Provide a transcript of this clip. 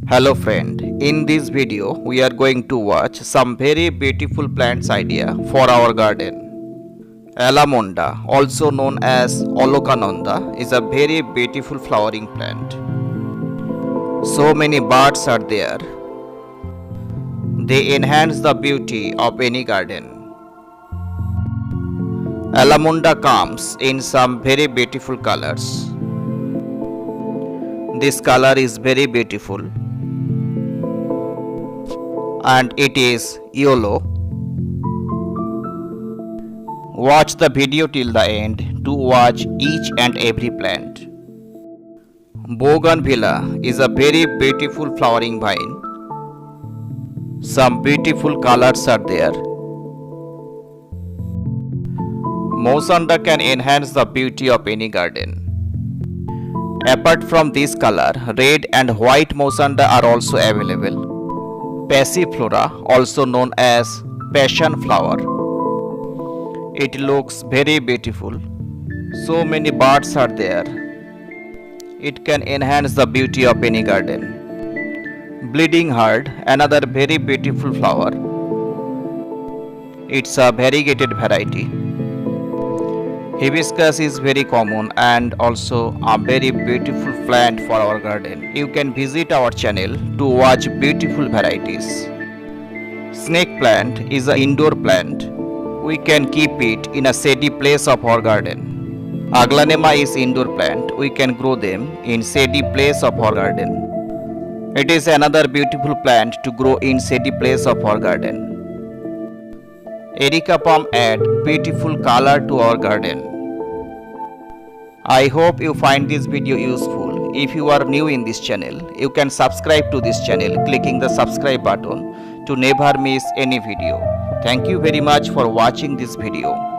Hello friend, in this video we are going to watch some very beautiful plants idea for our garden. Alokananda, also known as Alokananda, is a very beautiful flowering plant. So many birds are there. They enhance the beauty of any garden. Alokananda comes in some very beautiful colors. This color is very beautiful and it is yellow. Watch the video till the end to watch each and every plant. Bougainvillea is a very beautiful flowering vine. Some beautiful colors are there. Mussaenda can enhance the beauty of any garden. Apart from this color, red and white mussaenda are also available. Passiflora, also known as passion flower. It looks very beautiful. So many birds are there. It can enhance the beauty of any garden. Bleeding heart, another very beautiful flower. It's a variegated variety. Hibiscus is very common and also a very beautiful plant for our garden. You can visit our channel to watch beautiful varieties. Snake plant is an indoor plant. We can keep it in a shady place of our garden. Alokananda is indoor plant. We can grow them in shady place of our garden. It is another beautiful plant to grow in shady place of our garden. Erica palm add beautiful color to our garden. I hope you find this video useful. If you are new in this channel, you can subscribe to this channel clicking the subscribe button to never miss any video. Thank you very much for watching this video.